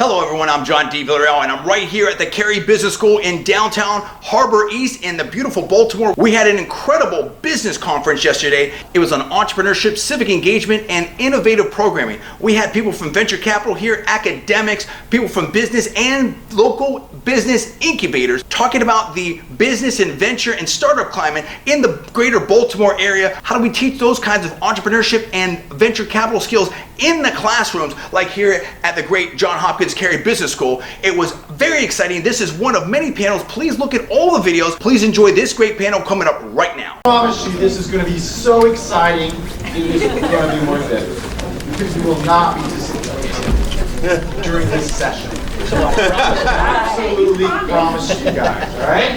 Hello everyone, I'm John D. Villarreal and I'm right here at the Carey Business School in downtown Harbor East in the beautiful Baltimore. We had an incredible business conference yesterday. It was on entrepreneurship, civic engagement, and innovative programming. We had people from venture capital here, academics, people from business and local business incubators talking about the business and venture and startup climate in the greater Baltimore area. How do we teach those kinds of entrepreneurship and venture capital skills in the classrooms like here at the great Johns Hopkins Carey Business School? It was very exciting. This is one of many panels. Please look at all the videos. Please enjoy this great panel coming up right now. I promise you this is going to be so exciting. It is going to be worth it. Because you will not be disappointed during this session. So I absolutely promise you guys, all right?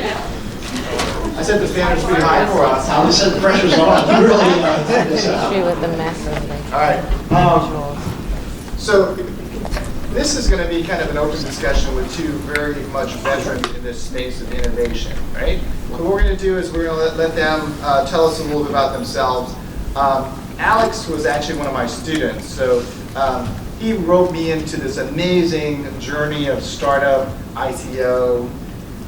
I set the standards pretty high for us. I said the pressure's on. You really take this out. With the massive, like, All right. visuals. So this is going to be kind of an open discussion with two very much veterans in this space of innovation, right? So what we're going to do is we're going to let them tell us a little bit about themselves. Alex was actually one of my students, so he roped me into this amazing journey of startup, ICO.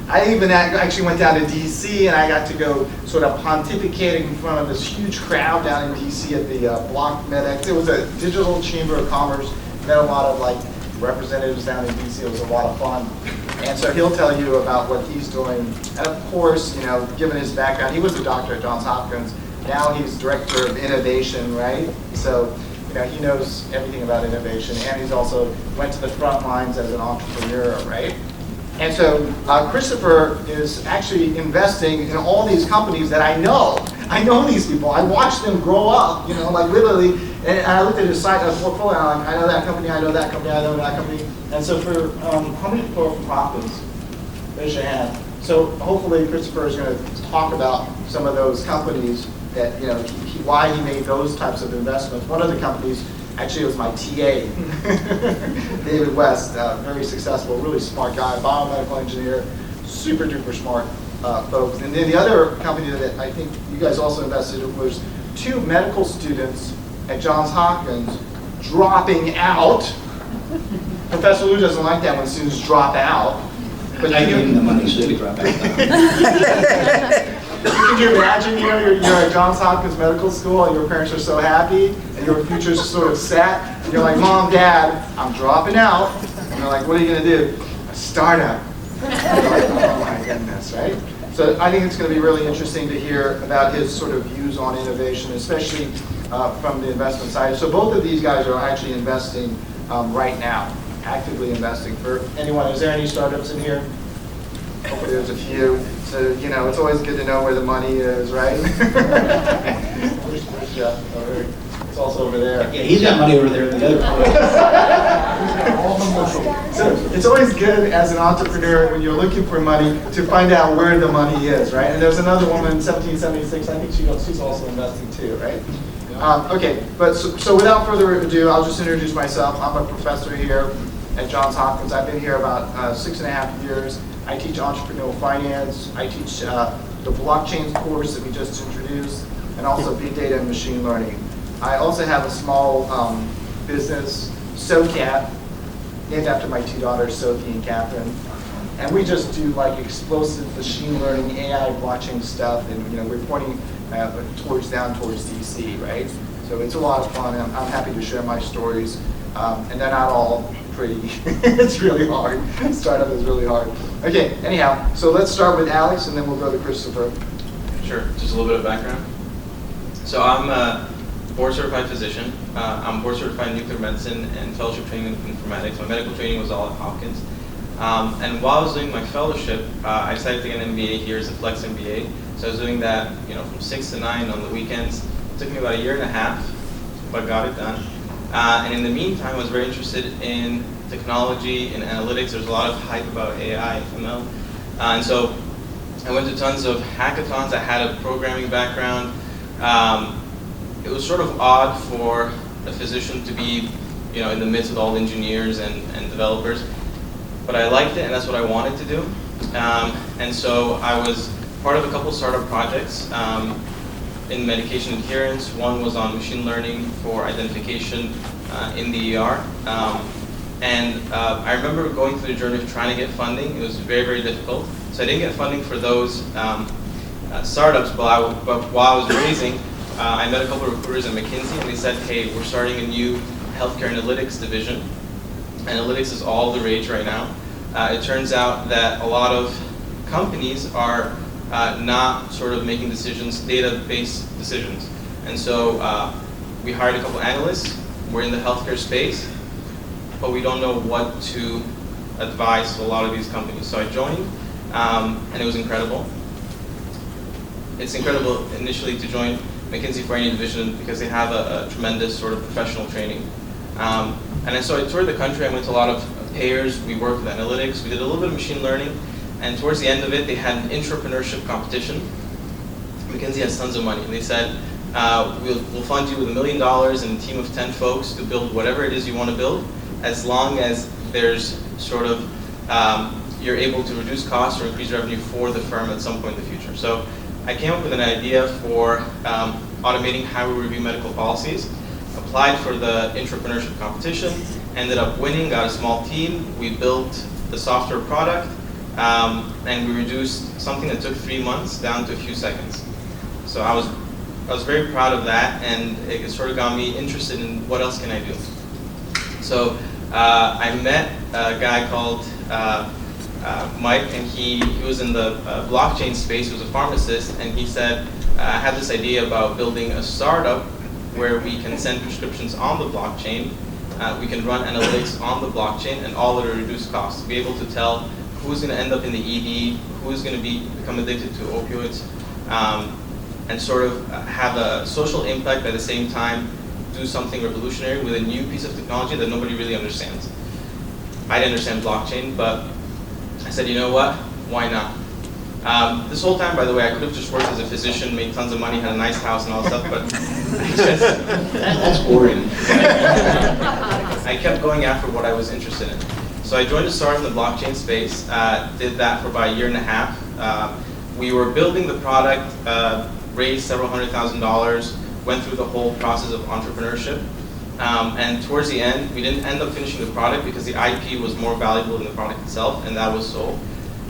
I even actually went down to DC and I got to go sort of pontificating in front of this huge crowd down in DC at the Block MedX. It was a digital chamber of commerce. Met a lot of like representatives down in DC. It was a lot of fun. And so he'll tell you about what he's doing. And of course, you know, given his background, he was a doctor at Johns Hopkins. Now he's director of innovation, right? So, you know, he knows everything about innovation, and he's also went to the front lines as an entrepreneur, right? And so Christopher is actually investing in all these companies that I know. I know these people. I watched them grow up, you know, like literally. And I looked at his site, portfolio, and I'm like, I know that company, I know that company, I know that company. And so for how many people are from Hopkins? Raise your hand. So hopefully Christopher is going to talk about some of those companies that, you know, why he made those types of investments. One of the companies actually was my TA, David West, very successful, really smart guy, biomedical engineer, super duper smart folks. And then the other company that I think you guys also invested in was two medical students at Johns Hopkins dropping out. Professor Lou doesn't like that when students drop out. But I gave him the money so he could drop out. Can you imagine, you know, you're at Johns Hopkins Medical School and your parents are so happy and your future's sort of set. And you're like, Mom, Dad, I'm dropping out. And they're like, what are you going to do? A startup. And you're like, oh my goodness, right? So I think it's going to be really interesting to hear about his sort of views on innovation, especially from the investment side. So both of these guys are actually investing right now, actively investing. For anyone, is there any startups in here? Hopefully there's a few. So, you know, it's always good to know where the money is, right? Where's Jeff? Oh, it's also over there. Yeah, he's got money over there in the other place. So it's always good as an entrepreneur when you're looking for money to find out where the money is, right? And there's another woman, 1776, I think she's also investing too, right? Okay, but so without further ado, I'll just introduce myself. I'm a professor here at Johns Hopkins. I've been here about 6.5 years. I teach entrepreneurial finance. I teach the blockchain course that we just introduced, and also big data and machine learning. I also have a small business, SoCat, named after my two daughters, Sophie and Catherine. And we just do like explosive machine learning, AI, blockchain stuff, and you know we're pointing down towards DC, right? So it's a lot of fun. And I'm happy to share my stories, and they're not all pretty. It's really hard. Startup is really hard. Okay, anyhow, so let's start with Alex, and then we'll go to Christopher. Sure, just a little bit of background. So I'm a board-certified physician. I'm board-certified in nuclear medicine and fellowship training in informatics. My medical training was all at Hopkins. And while I was doing my fellowship, I decided to get an MBA here as a Flex MBA. So I was doing that, you know, from 6 to 9 on the weekends. It took me about 1.5 years, but I got it done. And in the meantime, I was very interested in technology and analytics. There's a lot of hype about AI, ML. And so I went to tons of hackathons. I had a programming background. It was sort of odd for a physician to be, you know, in the midst of all engineers and developers. But I liked it, and that's what I wanted to do. And so I was part of a couple startup projects in medication adherence. One was on machine learning for identification in the ER. And I remember going through the journey of trying to get funding. It was very, very difficult. So I didn't get funding for those startups, but while I was raising, I met a couple of recruiters at McKinsey, and they said, hey, we're starting a new healthcare analytics division. Analytics is all the rage right now. It turns out that a lot of companies are not sort of making decisions, data-based decisions. And so we hired a couple analysts. We're in the healthcare space, but we don't know what to advise to a lot of these companies. So I joined, and it was incredible. It's incredible initially to join McKinsey for any division because they have a tremendous sort of professional training. And so I toured the country. I went to a lot of payers. We worked with analytics. We did a little bit of machine learning. And towards the end of it, they had an entrepreneurship competition. McKinsey has tons of money. And they said, we'll fund you with $1 million and a team of 10 folks to build whatever it is you want to build, as long as there's sort of, you're able to reduce costs or increase revenue for the firm at some point in the future. So I came up with an idea for automating how we review medical policies, applied for the entrepreneurship competition, ended up winning, got a small team. We built the software product, and we reduced something that took 3 months down to a few seconds. So I was very proud of that, and it sort of got me interested in what else can I do. So I met a guy called Mike, and he was in the blockchain space. He was a pharmacist, and he said, I have this idea about building a startup where we can send prescriptions on the blockchain. We can run analytics on the blockchain, and all at a reduced cost. Be able to tell who's going to end up in the ED, who's going to become addicted to opioids, and sort of have a social impact at the same time, do something revolutionary with a new piece of technology that nobody really understands. I didn't understand blockchain, but I said, you know what? Why not? This whole time, by the way, I could have just worked as a physician, made tons of money, had a nice house and all that stuff, but That's boring. I kept going after what I was interested in. So I joined a startup in the blockchain space, did that for about 1.5 years. We were building the product, raised several $100,000, went through the whole process of entrepreneurship. And towards the end, we didn't end up finishing the product because the IP was more valuable than the product itself, and that was sold.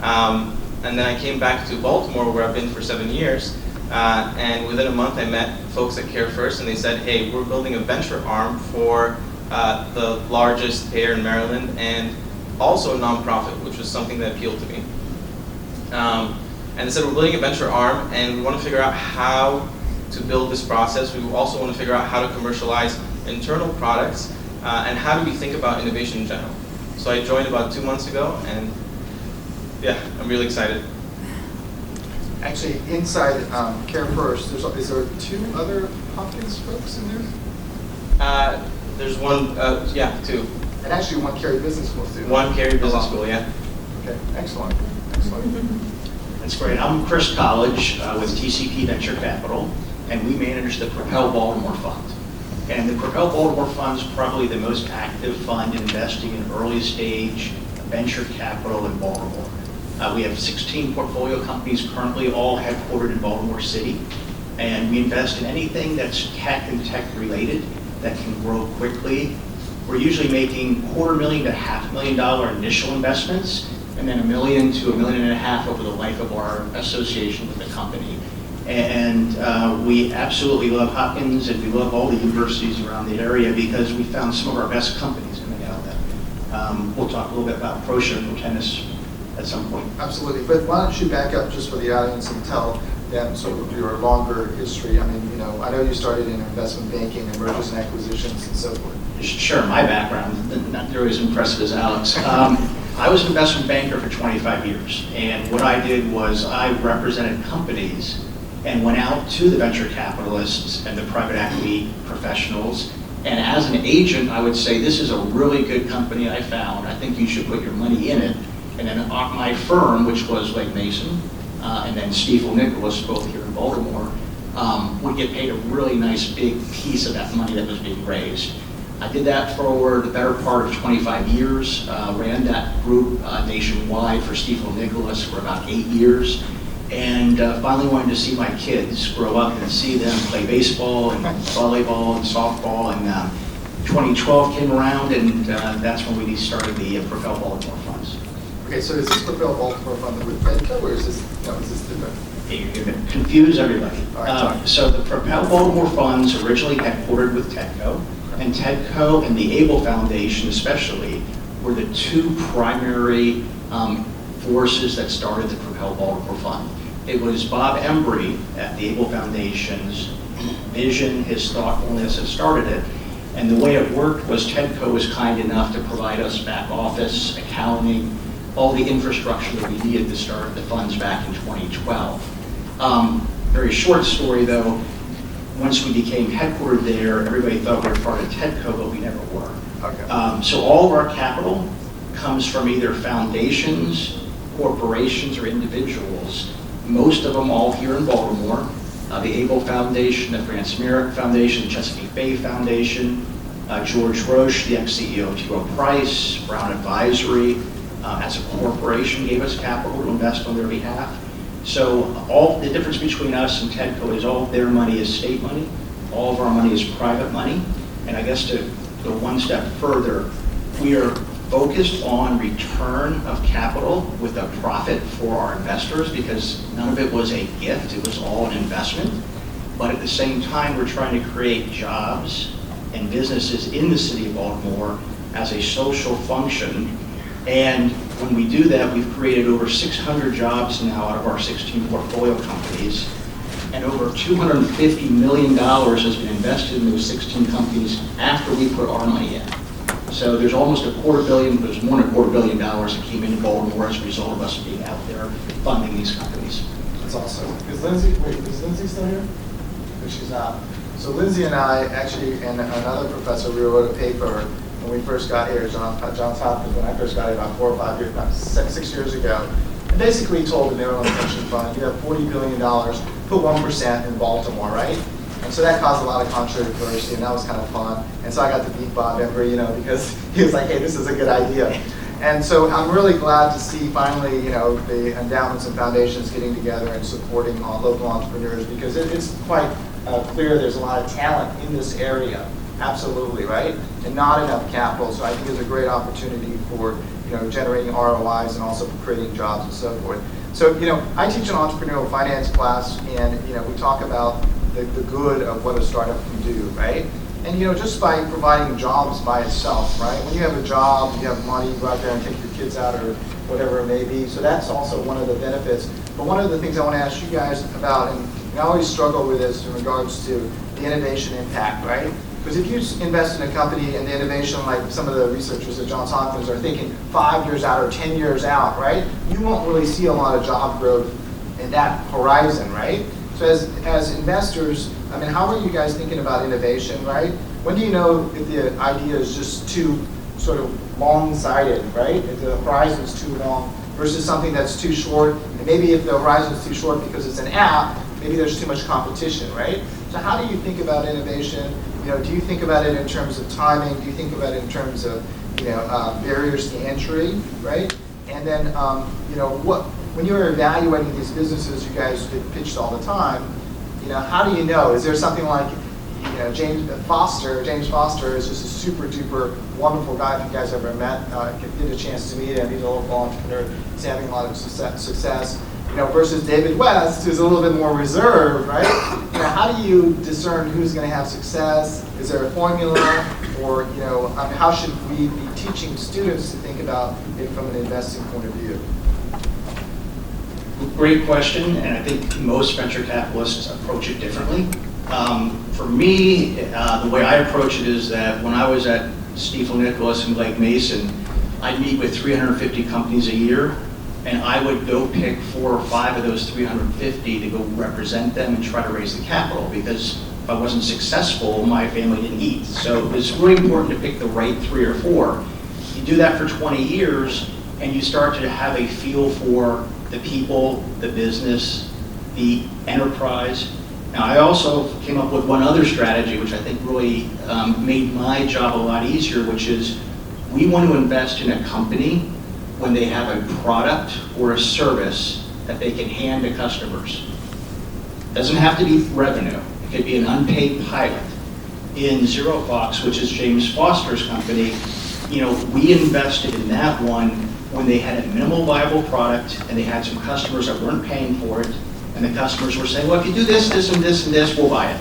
And then I came back to Baltimore, where I've been for 7 years, and within a month I met folks at CareFirst, and they said, hey, we're building a venture arm for the largest payer in Maryland, and also a nonprofit, which was something that appealed to me. And they said, we're building a venture arm, and we want to figure out how to build this process. We also want to figure out how to commercialize internal products, and how do we think about innovation in general. So I joined about 2 months ago, and yeah, I'm really excited. Actually, inside CareFirst, is there 2 other Hopkins folks in there? There's one, yeah, 2. And actually one Carey Business School too. One Carey Business School, yeah. Okay, excellent, excellent. That's great. I'm Chris College with TCP Venture Capital, and we manage the Propel Baltimore Fund. And the Propel Baltimore Fund is probably the most active fund investing in early stage venture capital in Baltimore. We have 16 portfolio companies currently, all headquartered in Baltimore City. And we invest in anything that's tech and tech related that can grow quickly. We're usually making $250,000 to $500,000 initial investments, and then $1 million to $1.5 million over the life of our association with the company. And we absolutely love Hopkins, and we love all the universities around the area because we found some of our best companies coming out of them. We'll talk a little bit about pro-social tennis at some point. Absolutely, but why don't you back up just for the audience and tell them sort of your longer history. I mean, I know you started in investment banking and mergers and acquisitions and so forth. Sure, my background, not nearly as impressive as Alex. I was an investment banker for 25 years, and what I did was I represented companies and went out to the venture capitalists and the private equity professionals. And as an agent, I would say, this is a really good company I found. I think you should put your money in it. And then my firm, which was Legg Mason, and then Stifel Nicolaus, both here in Baltimore, would get paid a really nice big piece of that money that was being raised. I did that for the better part of 25 years, ran that group nationwide for Stifel Nicolaus for about 8 years, and finally wanted to see my kids grow up and see them play baseball and volleyball and softball, and 2012 came around, and that's when we started the Propel Baltimore funds. Okay, so is this Propel Baltimore Fund with Fedco, or is this, no, is this different? Hey, you're going to confuse everybody. All right, sorry. So the Propel Baltimore funds originally headquartered with TEDCO, and TEDCO and the Able Foundation especially were the two primary forces that started the Propel Baltimore Fund. It was Bob Embry at the Able Foundation's vision, his thoughtfulness that started it. And the way it worked was TEDCO was kind enough to provide us back office, accounting, all the infrastructure that we needed to start the funds back in 2012. Very short story though, once we became headquartered there, everybody thought we were part of TEDCO, but we never were. Okay. So all of our capital comes from either foundations, corporations, or individuals. Most of them all here in Baltimore. The Able Foundation, the Francis Merrick Foundation, the Chesapeake Bay Foundation, George Roche, the ex-CEO of T. Rowe Price, Brown Advisory, as a corporation gave us capital to invest on their behalf. So all the difference between us and TEDCO is all of their money is state money, all of our money is private money. And I guess to go one step further, we are focused on return of capital with a profit for our investors, because none of it was a gift, it was all an investment. But at the same time, we're trying to create jobs and businesses in the city of Baltimore as a social function. And when we do that, we've created over 600 jobs now out of our 16 portfolio companies, and over $250 million has been invested in those 16 companies after we put our money in. So there's almost there's more than $250 million that came into Baltimore as a result of us being out there funding these companies. That's awesome. Is Lindsay still here? No, she's not. So Lindsay and I actually, and another professor, we wrote a paper when we first got here, Johns Hopkins, when I first got here about 4 or 5 years, about 6 years ago. And basically told the Maryland Pension Fund, you have $40 billion, put 1% in Baltimore, right? And so that caused a lot of controversy, and that was kind of fun. And so I got to beat Bob Embry, because he was like, hey, this is a good idea. And so I'm really glad to see finally, the endowments and foundations getting together and supporting local entrepreneurs, because it's quite clear there's a lot of talent in this area, absolutely, right? And not enough capital, so I think it's a great opportunity for, generating ROIs and also for creating jobs and so forth. So, I teach an entrepreneurial finance class, and, we talk about the good of what a startup can do, right? And, just by providing jobs by itself, right? When you have a job, you have money, you go out there and take your kids out or whatever it may be. So that's also one of the benefits. But one of the things I want to ask you guys about, and I always struggle with this in regards to the innovation impact, right? Because if you invest in a company and the innovation, like some of the researchers at Johns Hopkins are thinking 5 years out or 10 years out, right? You won't really see a lot of job growth in that horizon, right? So as investors, how are you guys thinking about innovation, right? When do you know if the idea is just too sort of long-sighted, right? If the horizon is too long versus something that's too short, and maybe if the horizon is too short because it's an app, maybe there's too much competition, right? So how do you think about innovation? Do you think about it in terms of timing? Do you think about it in terms of, barriers to entry, right? And then, when you're evaluating these businesses, you guys get pitched all the time, how do you know? Is there something like, James Foster is just a super duper wonderful guy. If you guys ever met, get a chance to meet him. He's a local entrepreneur. He's having a lot of success. Versus David West, who's a little bit more reserved, right? How do you discern who's going to have success? Is there a formula, or how should we be teaching students to think about it from an investing point of view? Great question, and I think most venture capitalists approach it differently. For me, the way I approach it is that when I was at Stifel Nicholas and Blake Mason, I'd meet with 350 companies a year, and I would go pick 4 or 5 of those 350 to go represent them and try to raise the capital, because if I wasn't successful, my family didn't eat. So it's really important to pick the right 3 or 4. You do that for 20 years, and you start to have a feel for the people, the business, the enterprise. Now, I also came up with one other strategy, which I think really made my job a lot easier, which is we want to invest in a company when they have a product or a service that they can hand to customers. It doesn't have to be revenue. It could be an unpaid pilot. in ZeroFox, which is James Foster's company, we invested in that one when they had a minimal viable product and they had some customers that weren't paying for it, and the customers were saying, well, if you do this, this, and this, and this, we'll buy it.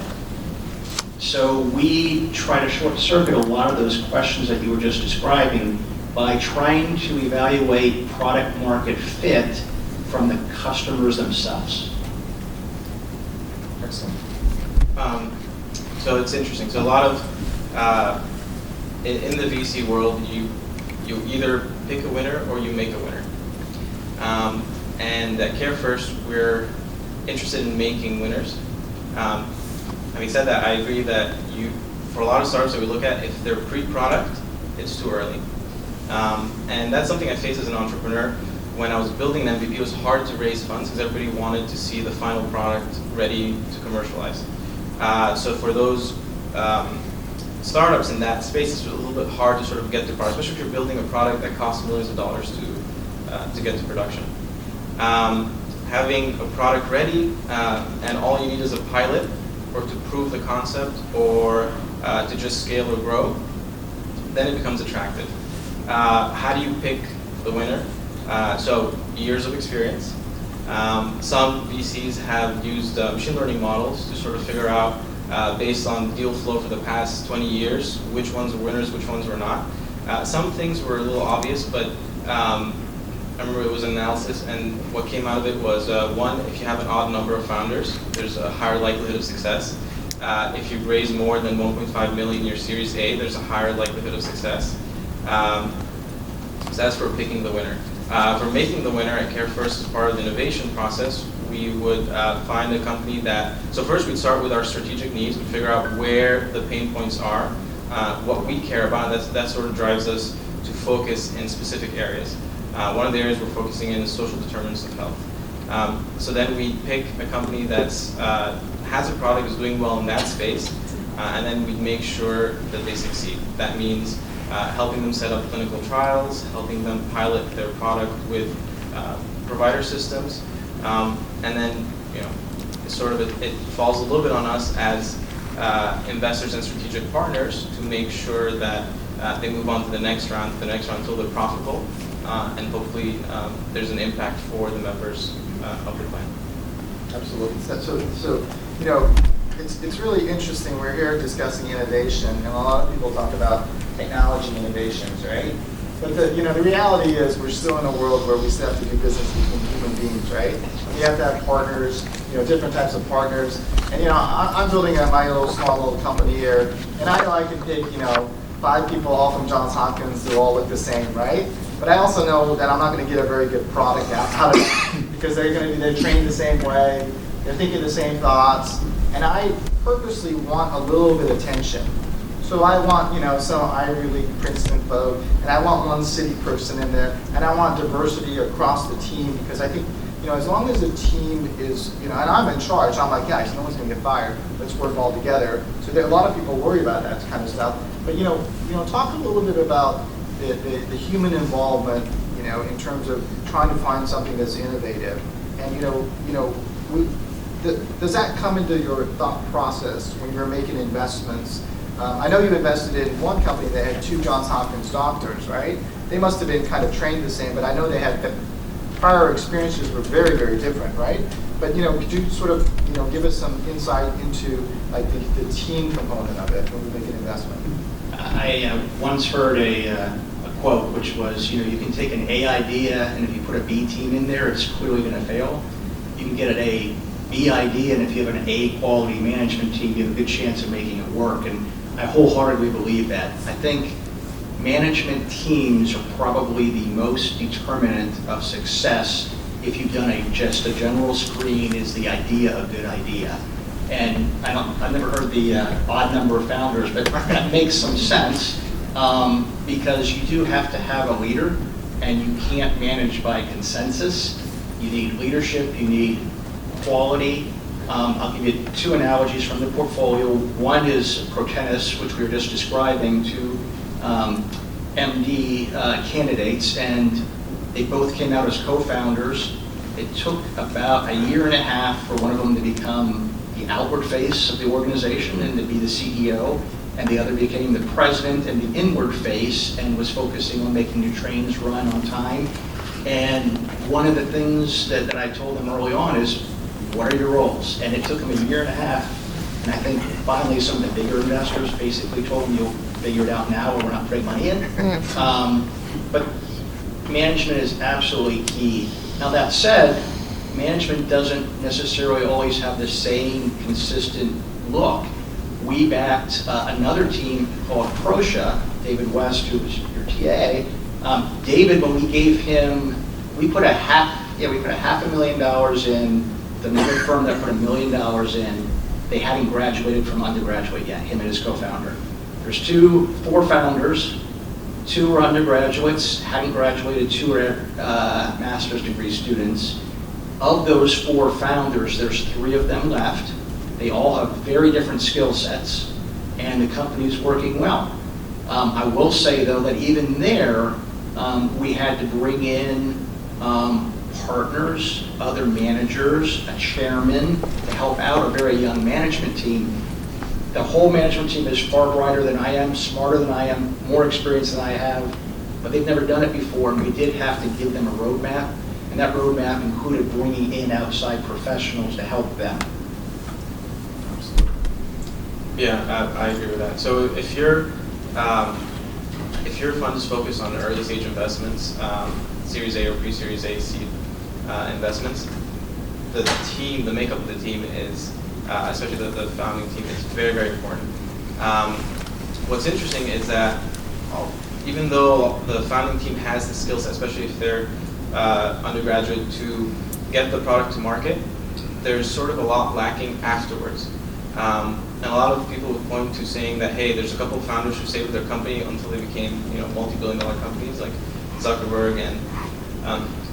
So we try to short circuit a lot of those questions that you were just describing by trying to evaluate product market fit from the customers themselves. Excellent. So it's interesting. So a lot of, in the VC world, you either pick a winner or you make a winner. And at CareFirst, we're interested in making winners. Having said that, I agree that for a lot of startups that we look at, if they're pre-product, it's too early. And that's something I faced as an entrepreneur. When I was building an MVP, it was hard to raise funds because everybody wanted to see the final product ready to commercialize. So for those startups in that space, it's a little bit hard to sort of get to product, especially if you're building a product that costs millions of dollars to get to production. Having a product ready and all you need is a pilot or to prove the concept or to just scale or grow, then it becomes attractive. How do you pick the winner? So years of experience. Some VCs have used machine learning models to sort of figure out, based on deal flow for the past 20 years, which ones were winners, which ones were not. Some things were a little obvious, but I remember it was an analysis, and what came out of it was, one, if you have an odd number of founders, there's a higher likelihood of success. If you raise more than 1.5 million in your Series A, there's a higher likelihood of success. So that's for picking the winner. For making the winner at CareFirst, as part of the innovation process, we would find a company that, so first we'd start with our strategic needs, we'd figure out where the pain points are, what we care about, that sort of drives us to focus in specific areas. One of the areas we're focusing in is social determinants of health. So then we pick a company that has a product, is doing well in that space, and then we make sure that they succeed. That means helping them set up clinical trials, helping them pilot their product with provider systems, and then it falls a little bit on us as investors and strategic partners to make sure that they move on to the next round until they're profitable, and hopefully there's an impact for the members of the plan. Absolutely. So it's really interesting. We're here discussing innovation, and a lot of people talk about technology innovations, right? But the reality is we're still in a world where we still have to do business between human beings, right? We have to have partners, different types of partners. And I'm building my small little company here, and I know I can pick 5 people all from Johns Hopkins who all look the same, right? But I also know that I'm not going to get a very good product out of it because they're trained the same way, they're thinking the same thoughts, and I purposely want a little bit of tension. So I want, some Ivy League Princeton folk, and I want one city person in there, and I want diversity across the team because I think, as long as the team is, and I'm in charge, I'm like, guys, no one's going to get fired. Let's work all together. So a lot of people worry about that kind of stuff. But talk a little bit about the human involvement, in terms of trying to find something that's innovative, and does that come into your thought process when you're making investments? I know you've invested in one company that had 2 Johns Hopkins doctors, right? They must have been kind of trained the same, but I know they had prior experiences were very, very different, right? But could you sort of give us some insight into like the team component of it when we make an investment? I once heard a quote which was, you can take an A idea and if you put a B team in there, it's clearly going to fail. You can get an A B idea, and if you have an A quality management team, you have a good chance of making it work. And I wholeheartedly believe that. I think management teams are probably the most determinant of success. If you've done just a general screen, is the idea a good idea? And I've never heard the odd number of founders, but that makes some sense because you do have to have a leader, and you can't manage by consensus. You need leadership, you need quality. I'll give you 2 analogies from the portfolio. One is Protennis, which we were just describing, 2 MD candidates, and they both came out as co-founders. It took about a year and a half for one of them to become the outward face of the organization and to be the CEO. and the other became the president and the inward face and was focusing on making the trains run on time. And one of the things that I told them early on is, what are your roles? And it took them a year and a half, and I think finally some of the bigger investors basically told them, you'll figure it out now or we're not putting money in. But management is absolutely key. Now that said, management doesn't necessarily always have the same consistent look. We backed another team called Proscia, David West, who was your TA. David, when we gave him, we put a $500,000 in. The another firm that put $1 million in, they hadn't graduated from undergraduate yet, him and his co-founder. There's 4 founders, 2 were undergraduates, hadn't graduated, 2 were master's degree students. Of those 4 founders, there's 3 of them left. They all have very different skill sets, and the company's working well. I will say, though, that even there, we had to bring in partners, other managers, a chairman to help out a very young management team. The whole management team is far brighter than I am, smarter than I am, more experienced than I have, but they've never done it before, and we did have to give them a roadmap, and that roadmap included bringing in outside professionals to help them. Yeah, I agree with that. So if your fund is focused on early stage investments, Series A or pre-Series A seed investments, the makeup of the team is, especially the founding team, is very, very important. What's interesting is that even though the founding team has the skill set, especially if they're undergraduate, to get the product to market, there's sort of a lot lacking afterwards. And a lot of people would point to saying that, hey, there's a couple of founders who stayed with their company until they became, multi-billion-dollar companies like Zuckerberg and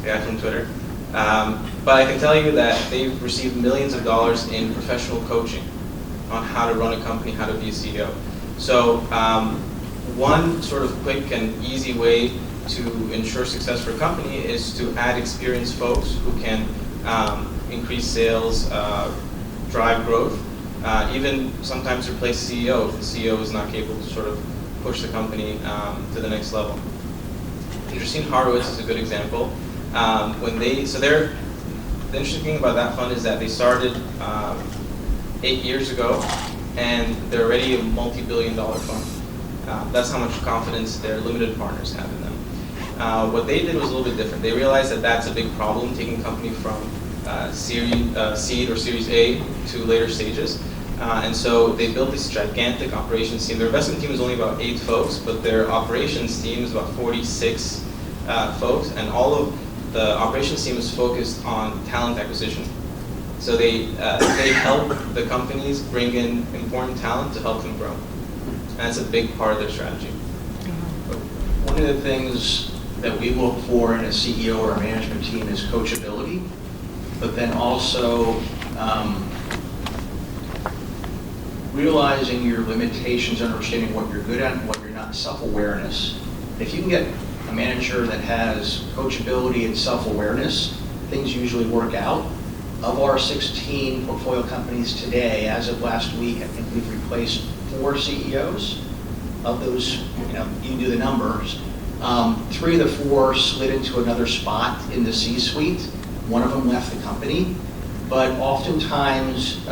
the guy from Twitter. But I can tell you that they've received millions of dollars in professional coaching on how to run a company, how to be a CEO. So one sort of quick and easy way to ensure success for a company is to add experienced folks who can increase sales, drive growth, even sometimes replace the CEO if the CEO is not capable to sort of push the company to the next level. Andreessen Horowitz is a good example. The interesting thing about that fund is that they started 8 years ago, and they're already a multi-billion-dollar fund. That's how much confidence their limited partners have in them. What they did was a little bit different. They realized that that's a big problem, taking a company from seed or Series A to later stages. And so they built this gigantic operations team. Their investment team is only about 8 folks, but their operations team is about 46 folks, and all of the operations team is focused on talent acquisition. So they help the companies bring in important talent to help them grow. And that's a big part of their strategy. One of the things that we look for in a CEO or a management team is coachability, but then also realizing your limitations, understanding what you're good at and what you're not, self-awareness. If you can get a manager that has coachability and self-awareness, things usually work out. Of our 16 portfolio companies today, as of last week, I think we've replaced 4 CEOs. Of those, you can do the numbers. 3 of the 4 slid into another spot in the C-suite. One of them left the company. But oftentimes,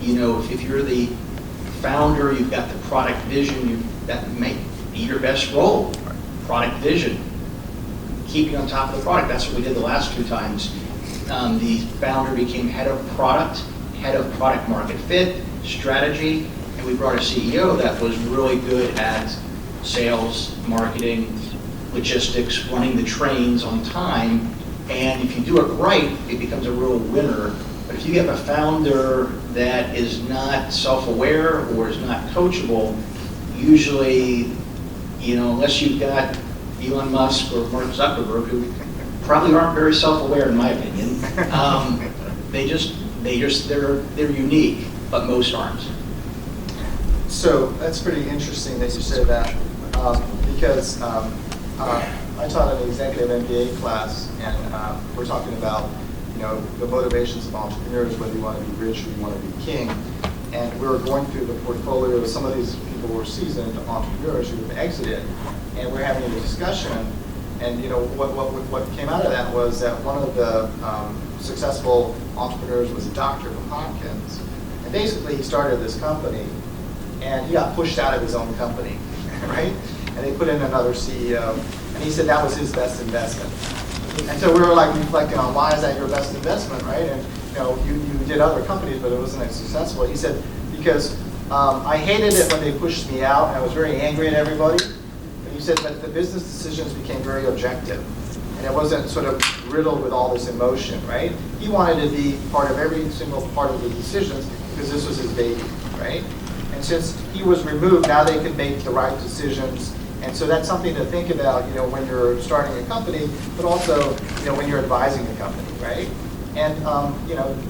if you're the founder, you've got the product vision, that may be your best role. Product vision, keeping on top of the product. That's what we did the last 2 times. The founder became head of product market fit, strategy, and we brought a CEO that was really good at sales, marketing, logistics, running the trains on time. And if you do it right, it becomes a real winner. But if you have a founder that is not self-aware or is not coachable, usually, unless you've got Elon Musk or Mark Zuckerberg, who probably aren't very self-aware in my opinion, they're unique, but most aren't. So that's pretty interesting that you said that, because I taught an executive MBA class, and we're talking about the motivations of entrepreneurs, whether you want to be rich or you want to be king. and we were going through the portfolio. Some of these people were seasoned entrepreneurs who have exited, and we're having a discussion. And what came out of that was that one of the successful entrepreneurs was a doctor from Hopkins, and basically he started this company, and he got pushed out of his own company, right? And they put in another CEO, and he said that was his best investment. And so we were like reflecting on why is that your best investment, right? And you did other companies, but it wasn't as successful. He said, because I hated it when they pushed me out, and I was very angry at everybody. But he said, but the business decisions became very objective, and it wasn't sort of riddled with all this emotion, right? He wanted to be part of every single part of the decisions because this was his baby, right? And since he was removed, now they can make the right decisions. And so that's something to think about, when you're starting a company, but also, when you're advising a company, right? And,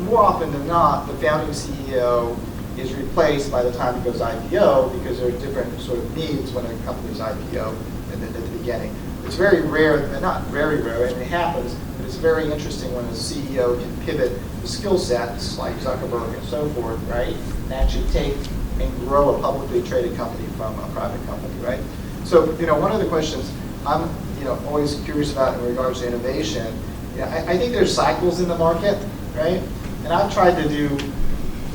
more often than not, the founding CEO is replaced by the time it goes IPO because there are different sort of needs when a company's IPO at the beginning. It's very rare, not very rare, and it happens, but it's very interesting when a CEO can pivot the skill sets like Zuckerberg and so forth, right? And actually take and grow a publicly traded company from a private company, right? So, one of the questions I'm, always curious about in regards to innovation, I think there's cycles in the market, right? And I've tried to do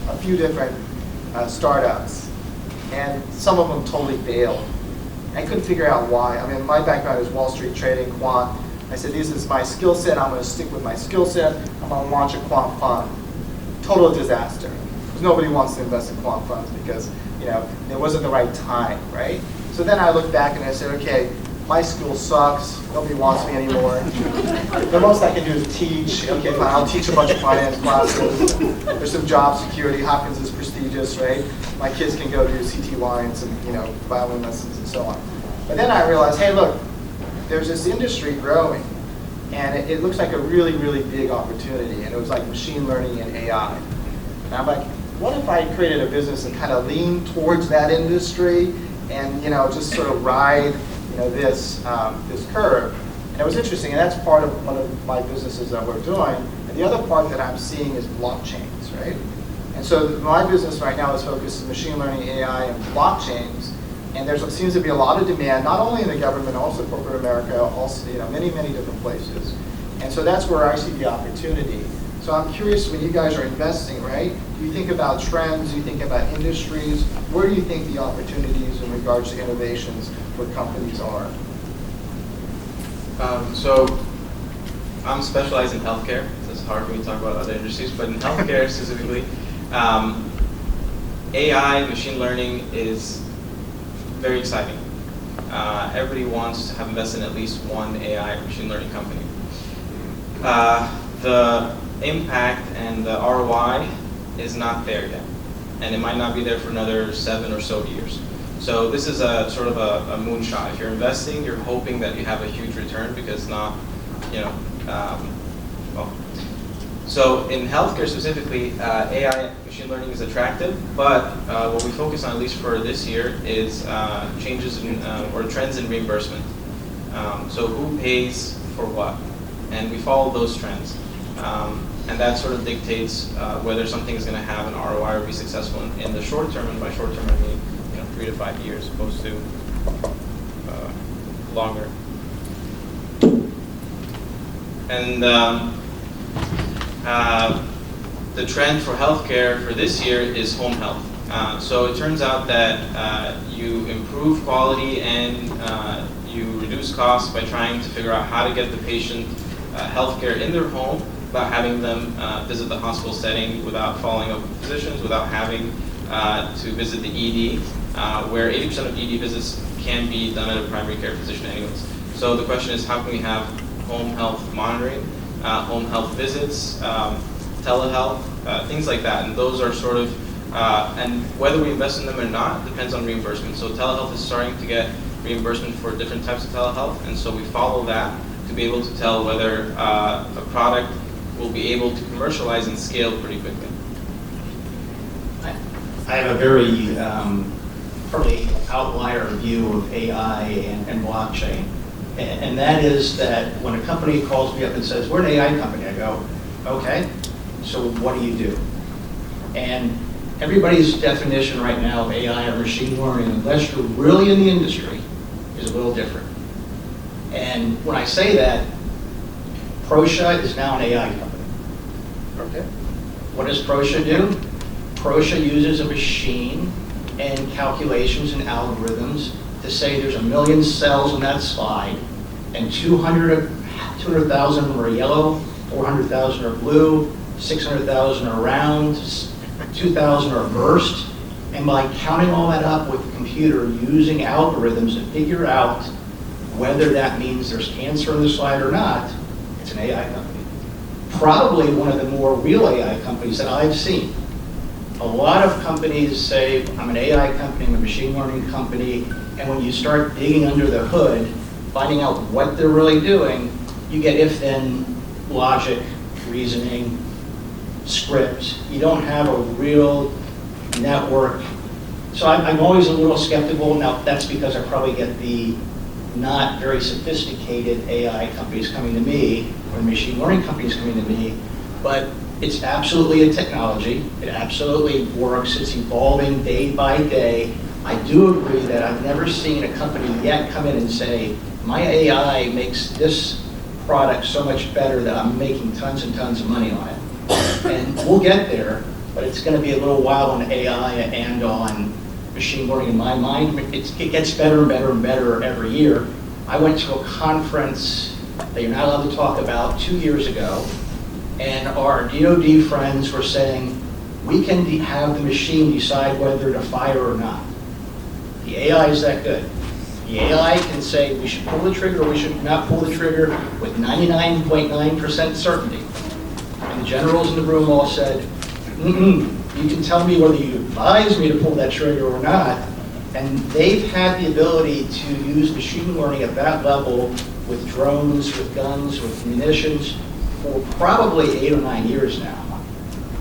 a few different startups, and some of them totally failed. I couldn't figure out why. I mean, my background is Wall Street trading, quant. I said, this is my skill set. I'm going to stick with my skill set. I'm going to launch a quant fund. Total disaster. Because nobody wants to invest in quant funds because, it wasn't the right time, right? So then I looked back and I said, okay, my school sucks. Nobody wants me anymore. The most I can do is teach. Okay, fine, I'll teach a bunch of finance classes. There's some job security. Hopkins is prestigious, right? My kids can go do CTY and some, violin lessons and so on. But then I realized, hey, look, there's this industry growing, and it looks like a really, really big opportunity. And it was like machine learning and AI. And I'm like, what if I created a business and kind of leaned towards that industry and just sort of ride this curve? And it was interesting, and that's part of one of my businesses that we're doing. And the other part that I'm seeing is blockchains, right? And so my business right now is focused on machine learning, AI, and blockchains. And there seems to be a lot of demand, not only in the government, also corporate America, also many, many different places. And so that's where I see the opportunity. So I'm curious, when you guys are investing, right? Do you think about trends? Do you think about industries? Where do you think the opportunities in regards to innovations for companies are? So I'm specialized in healthcare. So it's hard for me to talk about other industries, but in healthcare specifically, AI, machine learning is very exciting. Everybody wants to have invested in at least one AI or machine learning company. The impact and the ROI is not there yet, and it might not be there for another 7 or so years. So this is a sort of a moonshot. If you're investing, you're hoping that you have a huge return because not, So in healthcare specifically, AI machine learning is attractive, but what we focus on, at least for this year, is changes in, or trends in reimbursement. So who pays for what? And we follow those trends. And that sort of dictates whether something is going to have an ROI or be successful in the short term. And by short term, I mean 3 to 5 years, opposed to longer. And the trend for healthcare for this year is home health. So it turns out that you improve quality and you reduce costs by trying to figure out how to get the patient healthcare in their home without having them visit the hospital setting, without following up with physicians, without having to visit the ED, where 80% of ED visits can be done at a primary care physician anyways. So the question is, how can we have home health monitoring, home health visits, telehealth, things like that. And those are sort of, and whether we invest in them or not depends on reimbursement. So telehealth is starting to get reimbursement for different types of telehealth, and so we follow that to be able to tell whether a product will be able to commercialize and scale pretty quickly. I have a very probably outlier view of AI and blockchain. And that is that when a company calls me up and says, we're an AI company, I go, okay, so what do you do? And everybody's definition right now of AI or machine learning, unless you're really in the industry, is a little different. And when I say that, Proscia is now an AI company. Okay. What does Proscia do? Proscia uses a machine and calculations and algorithms to say there's 1 million cells on that slide, and 200,000 of them are yellow, 400,000 are blue, 600,000 are round, 2,000 are burst. And by counting all that up with the computer, using algorithms to figure out whether that means there's cancer on the slide or not, it's an AI company. Probably one of the more real AI companies that I've seen. A lot of companies say, I'm an AI company, I'm a machine learning company, and when you start digging under the hood, finding out what they're really doing, you get if-then logic, reasoning, script. You don't have a real network. So I'm always a little skeptical. Now, that's because I probably get the not very sophisticated AI companies coming to me, or machine learning companies coming to me, but it's absolutely a technology. It absolutely works. It's evolving day by day. I do agree that I've never seen a company yet come in and say, my AI makes this product so much better that I'm making tons and tons of money on it. And we'll get there, but it's going to be a little while on AI and on machine learning in my mind. It gets better and better and better every year. I went to a conference that you're not allowed to talk about 2 years ago, and our DoD friends were saying, we can have the machine decide whether to fire or not. The AI is that good. The AI can say we should pull the trigger or we should not pull the trigger with 99.9% certainty. And the generals in the room all said, you can tell me whether you advise me to pull that trigger or not. And they've had the ability to use machine learning at that level with drones, with guns, with munitions for probably 8 or 9 years now.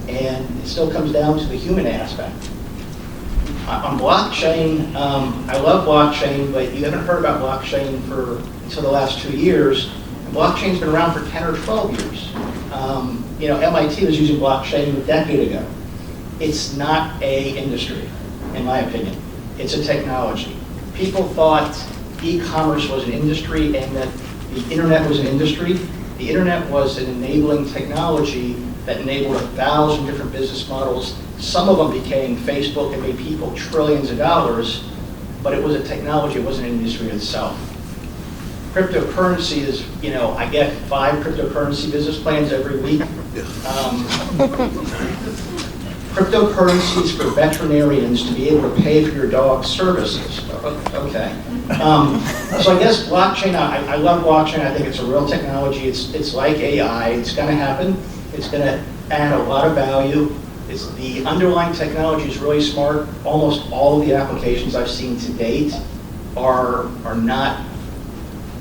And it still comes down to the human aspect. On blockchain, I love blockchain, but you haven't heard about blockchain until the last 2 years. And blockchain's been around for 10 or 12 years. MIT was using blockchain a decade ago. It's not a industry, in my opinion. It's a technology. People thought e-commerce was an industry and that the internet was an industry. The internet was an enabling technology that enabled 1,000 different business models. Some of them became Facebook and made people trillions of dollars, but it was a technology, it wasn't an industry itself. Cryptocurrency is, I get 5 cryptocurrency business plans every week. Cryptocurrencies for veterinarians to be able to pay for your dog's services. Okay. So I guess blockchain, I love blockchain. I think it's a real technology. It's like AI. It's going to happen. It's going to add a lot of value. The underlying technology is really smart. Almost all of the applications I've seen to date are not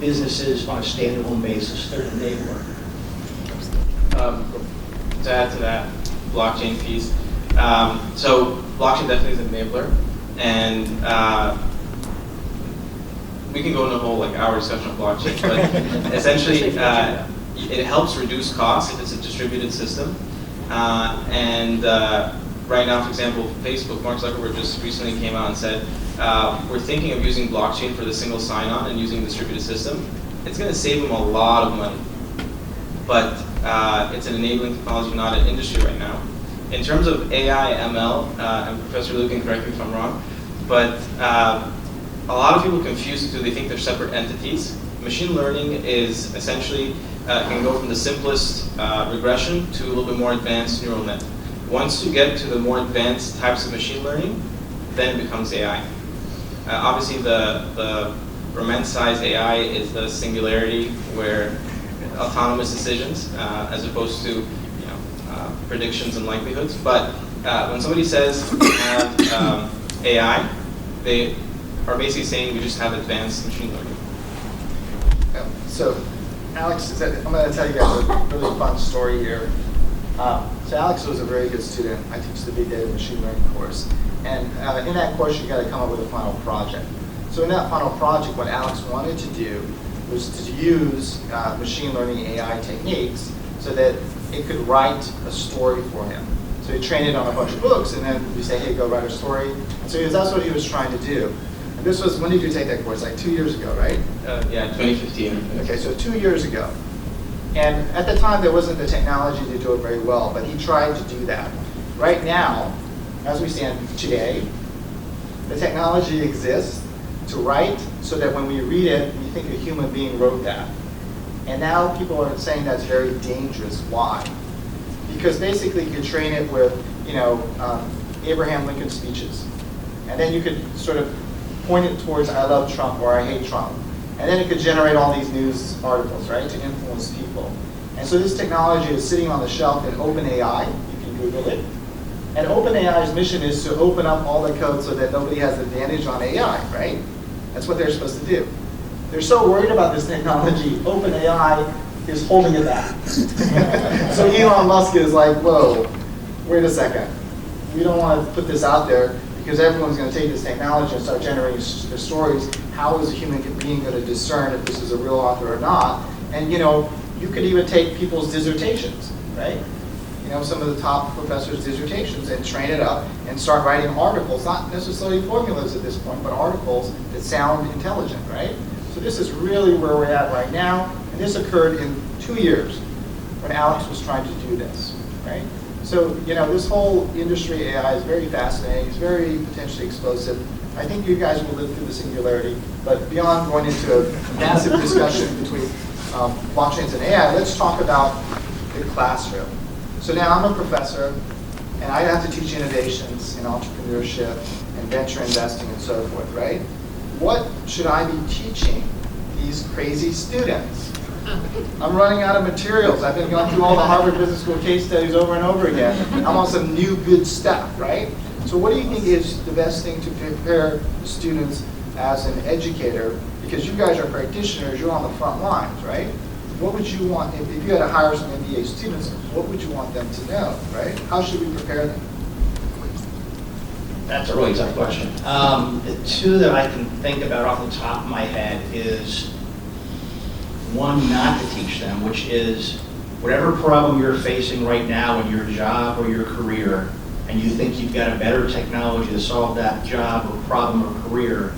businesses on a standalone basis. They're an enabler. To add to that blockchain piece, so blockchain definitely is an enabler, and we can go into a whole hour discussion of blockchain, but essentially it helps reduce costs if it's a distributed system. Right now, for example, Facebook, Mark Zuckerberg just recently came out and said, we're thinking of using blockchain for the single sign-on and using a distributed system. It's going to save them a lot of money, but it's an enabling technology, not an industry right now. In terms of AI, ML, and Professor Liu can correct me if I'm wrong, but a lot of people confuse the two. They think they're separate entities. Machine learning is essentially, can go from the simplest regression to a little bit more advanced neural net. Once you get to the more advanced types of machine learning, then it becomes AI. Obviously, the romanticized AI is the singularity, where autonomous decisions, as opposed to predictions and likelihoods. But when somebody says we have AI, they are basically saying we just have advanced machine learning. So, Alex, I'm going to tell you guys a really fun story here. So Alex was a very good student. I teach the Big Data Machine Learning course. And in that course, you got to come up with a final project. So in that final project, what Alex wanted to do was to use machine learning AI techniques so that it could write a story for him. So So you train it on a bunch of books, and then you say, hey, go write a story. And so that's what he was trying to do. And this was, when did you take that course? Like 2 years ago, right? Yeah, 2015. Okay, so 2 years ago. And at the time, there wasn't the technology to do it very well, but he tried to do that. Right now, as we stand today, the technology exists to write so that when we read it, we think a human being wrote that. And now people are saying that's very dangerous. Why? Because basically you could train it with, Abraham Lincoln speeches. And then you could sort of point it towards I love Trump or I hate Trump. And then it could generate all these news articles, right, to influence people. And so this technology is sitting on the shelf in OpenAI. You can Google it. And OpenAI's mission is to open up all the code so that nobody has advantage on AI, right? That's what they're supposed to do. They're so worried about this technology, OpenAI is holding it back. So Elon Musk is like, whoa, wait a second. We don't want to put this out there because everyone's going to take this technology and start generating stories. How is a human being going to discern if this is a real author or not? And you could even take people's dissertations, right? Some of the top professors' dissertations and train it up and start writing articles, not necessarily formulas at this point, but articles that sound intelligent, right? So this is really where we're at right now, and this occurred in 2 years when Alex was trying to do this, right? So, this whole industry AI is very fascinating, it's very potentially explosive. I think you guys will live through the singularity, but beyond going into a massive discussion between blockchains and AI, let's talk about the classroom. So now I'm a professor, and I have to teach innovations in entrepreneurship and venture investing and so forth, right? What should I be teaching these crazy students? I'm running out of materials. I've been going through all the Harvard Business School case studies over and over again. I want some new good stuff, right? So what do you think is the best thing to prepare students as an educator? Because you guys are practitioners, you're on the front lines, right? What would you want, if you had to hire some MBA students, what would you want them to know, right? How should we prepare them? That's a really tough question. The two that I can think about off the top of my head is one, not to teach them, which is whatever problem you're facing right now in your job or your career, and you think you've got a better technology to solve that job or problem or career,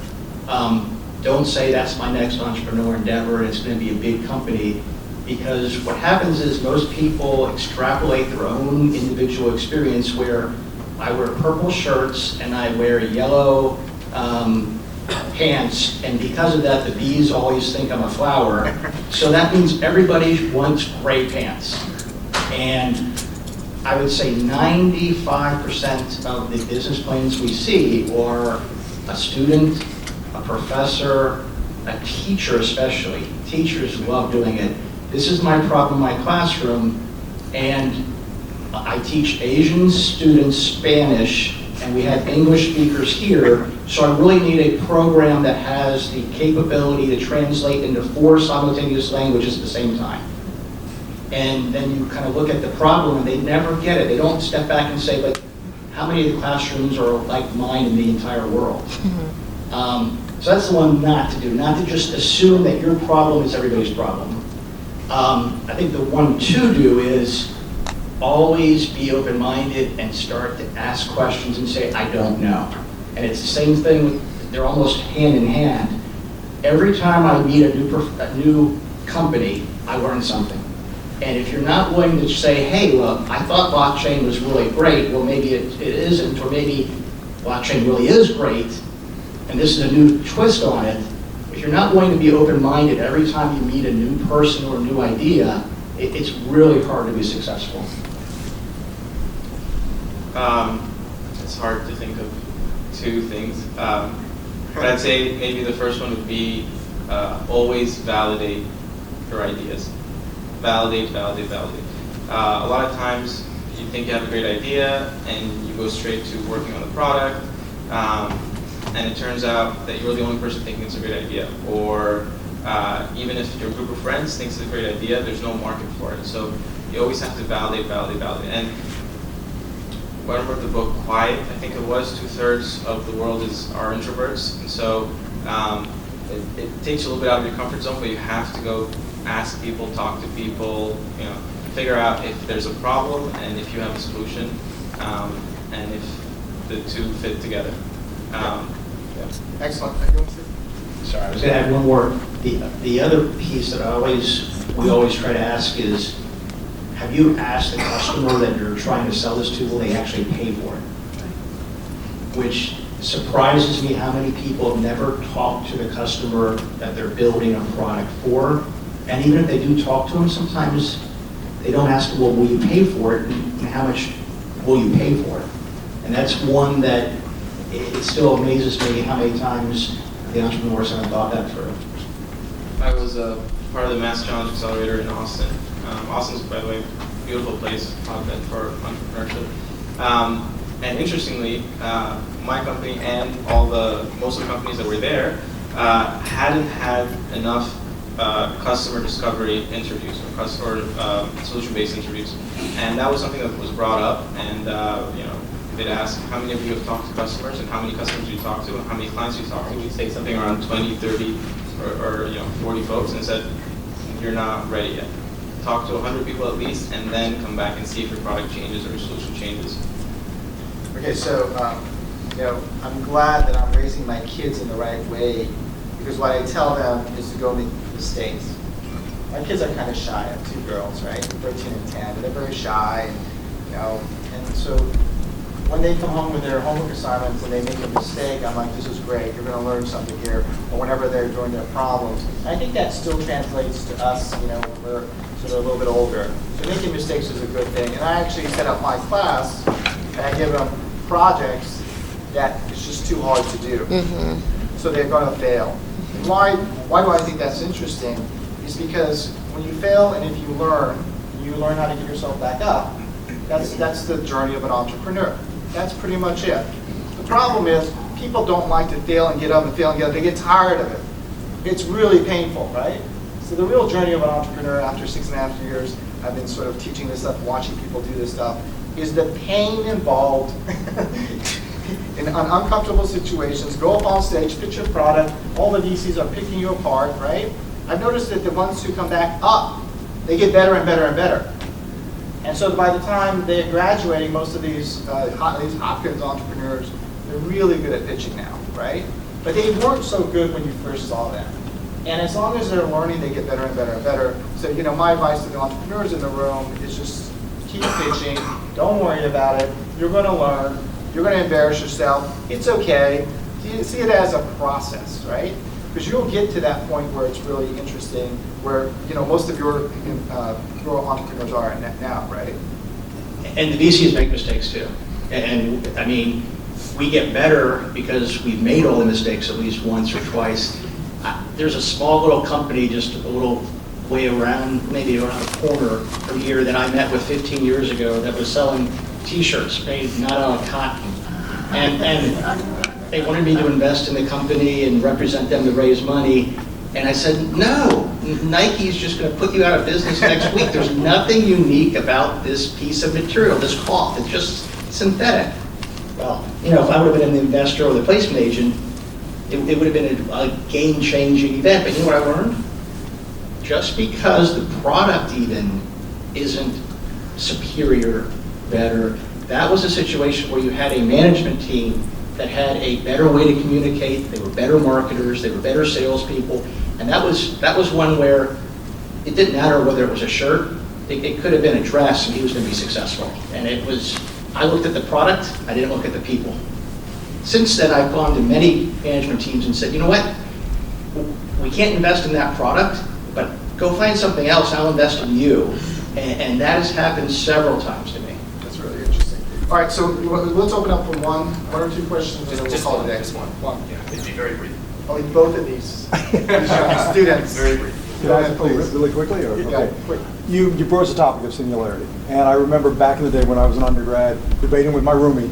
don't say that's my next entrepreneur endeavor and it's going to be a big company, because what happens is most people extrapolate their own individual experience where I wear purple shirts and I wear yellow pants, and because of that the bees always think I'm a flower, so that means everybody wants gray pants. And I would say 95% of the business plans we see are a student, a professor, a teacher especially. Teachers love doing it. This is my problem in my classroom, and I teach Asian students Spanish, and we have English speakers here, so I really need a program that has the capability to translate into 4 simultaneous languages at the same time. And then you kind of look at the problem, and they never get it. They don't step back and say, like, how many of the classrooms are like mine in the entire world? So that's the one not to do, not to just assume that your problem is everybody's problem. I think the one to do is always be open-minded and start to ask questions and say, I don't know. And it's the same thing, they're almost hand in hand. Every time I meet a new company, I learn something. And if you're not willing to say, hey, well, I thought blockchain was really great, well, maybe it isn't, or maybe blockchain really is great, and this is a new twist on it. If you're not willing to be open-minded every time you meet a new person or a new idea, it's really hard to be successful. It's hard to think of 2 things. But I'd say maybe the first one would be always validate your ideas. Validate. A lot of times you think you have a great idea and you go straight to working on the product, and it turns out that you're the only person thinking it's a great idea. Or even if your group of friends thinks it's a great idea, there's no market for it. So you always have to validate. And when I wrote the book Quiet, I think it was 2/3 of the world are introverts. And so it takes you a little bit out of your comfort zone, but you have to go ask people, talk to people, figure out if there's a problem and if you have a solution. and if the two fit together. Excellent. Sorry, I was going to add one more. The other piece that we always try to ask is, have you asked the customer that you're trying to sell this to, will they actually pay for it? Which surprises me how many people have never talked to the customer that they're building a product for. And even if they do talk to them, sometimes they don't ask, well, will you pay for it? And how much will you pay for it? And that's one that it still amazes me how many times the entrepreneurs haven't thought that through. I was part of the Mass Challenge Accelerator in Austin. Austin's, by the way, a beautiful place for entrepreneurship. And interestingly, my company and most of the companies that were there hadn't had enough customer discovery interviews or solution-based interviews, and that was something that was brought up. And they'd ask, how many of you have talked to customers, and how many customers you talk to, and how many clients you talk to? We'd say something around 20, 30, or 40 folks, and said, you're not ready yet. Talk to 100 people at least, and then come back and see if your product changes or your solution changes. Okay, so I'm glad that I'm raising my kids in the right way, because what I tell them is to go make mistakes. My kids are kind of shy. I have two girls, right? 13 and 10, and they're very shy, and so when they come home with their homework assignments and they make a mistake, I'm like, this is great, you're gonna learn something here, or whenever they're doing their problems. And I think that still translates to us, when we're sort of a little bit older. So making mistakes is a good thing. And I actually set up my class, and I give them projects that it's just too hard to do. So they're gonna fail. And why do I think that's interesting? Is because when you fail and if you learn how to get yourself back up. That's the journey of an entrepreneur. That's pretty much it. The problem is people don't like to fail and get up and fail and get up. They get tired of it. It's really painful, right? So the real journey of an entrepreneur after 6.5 years, I've been sort of teaching this stuff, watching people do this stuff, is the pain involved in uncomfortable situations. Go up on stage, pitch your product, all the VCs are picking you apart, right? I've noticed that the ones who come back up, they get better and better and better. And so by the time they're graduating, most of these Hopkins entrepreneurs, they're really good at pitching now, right? But they weren't so good when you first saw them. And as long as they're learning, they get better and better and better. So, my advice to the entrepreneurs in the room is just keep pitching. Don't worry about it. You're going to learn. You're going to embarrass yourself. It's okay. See it as a process, right? Because you'll get to that point where it's really interesting, where most of your entrepreneurs are now, right? And the VCs make mistakes too. And I mean, we get better because we've made all the mistakes at least once or twice. There's a small little company just a little way around, maybe around the corner from here, that I met with 15 years ago that was selling T-shirts made not out of cotton. And they wanted me to invest in the company and represent them to raise money. And I said, no, Nike's just going to put you out of business next week. There's nothing unique about this piece of material, this cloth. It's just synthetic. Well, if I would have been an investor or the placement agent, it would have been a game-changing event. But you know what I learned? Just because the product even isn't superior, better, that was a situation where you had a management team that had a better way to communicate. They were better marketers. They were better salespeople. And that was one where it didn't matter whether it was a shirt. It could have been a dress, and he was going to be successful. And I looked at the product. I didn't look at the people. Since then, I've gone to many management teams and said, you know what? We can't invest in that product, but go find something else. I'll invest in you. And that has happened several times to me. That's really interesting. All right, so let's open up for one or two questions, and then we'll call it the next one. One. Yeah, it'd be very brief. Oh, both of these students. Very brief. Can I ask really quickly? Or? Yeah, Okay. quick. You broached the topic of singularity. And I remember back in the day when I was an undergrad debating with my roomie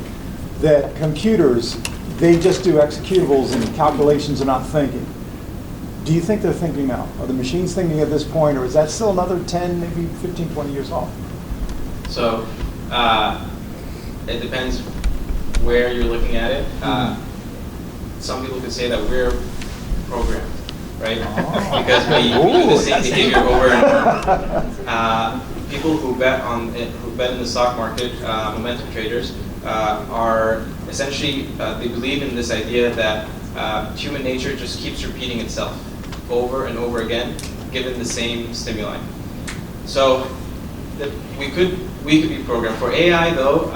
that computers, they just do executables and calculations and not thinking. Do you think they're thinking now? Are the machines thinking at this point, or is that still another 10, maybe 15, 20 years off? So it depends where you're looking at it. Some people could say that we're programmed, right? Because we do the same behavior over and over. people who bet in the stock market, momentum traders, are essentially they believe in this idea that human nature just keeps repeating itself over and over again, given the same stimuli. So we could be programmed. For AI though,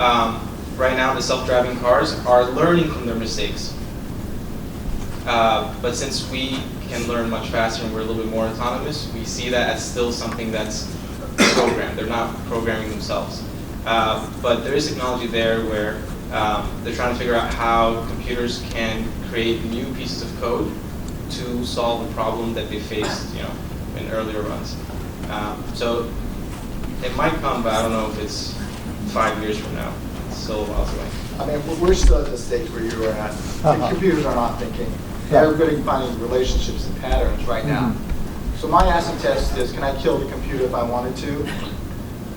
right now the self-driving cars are learning from their mistakes. But since we can learn much faster and we're a little bit more autonomous, we see that as still something that's programmed. They're not programming themselves. But there is technology there where they're trying to figure out how computers can create new pieces of code to solve the problem that they faced, in earlier runs. So it might come, but I don't know if it's 5 years from now. It's still a while away. I mean, we're still at the stage where you are at. The computers are not thinking. Yeah. They're good at finding relationships and patterns right now. So my acid test is, can I kill the computer if I wanted to?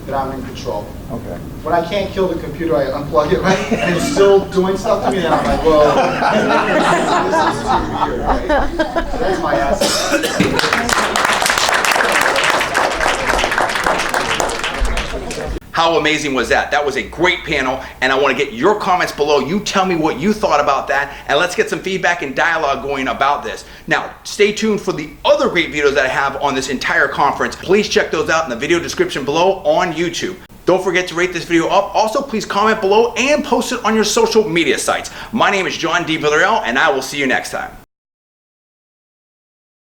Then I'm in control. Okay. When I can't kill the computer, I unplug it, right? And it's still doing stuff to me, and I'm like, whoa, this is too weird, right? So that's my acid test. How amazing was that? That was a great panel, and I want to get your comments below. You tell me what you thought about that, and let's get some feedback and dialogue going about this. Now, stay tuned for the other great videos that I have on this entire conference. Please check those out in the video description below on YouTube. Don't forget to rate this video up. Also, please comment below and post it on your social media sites. My name is John D. Villarreal, and I will see you next time.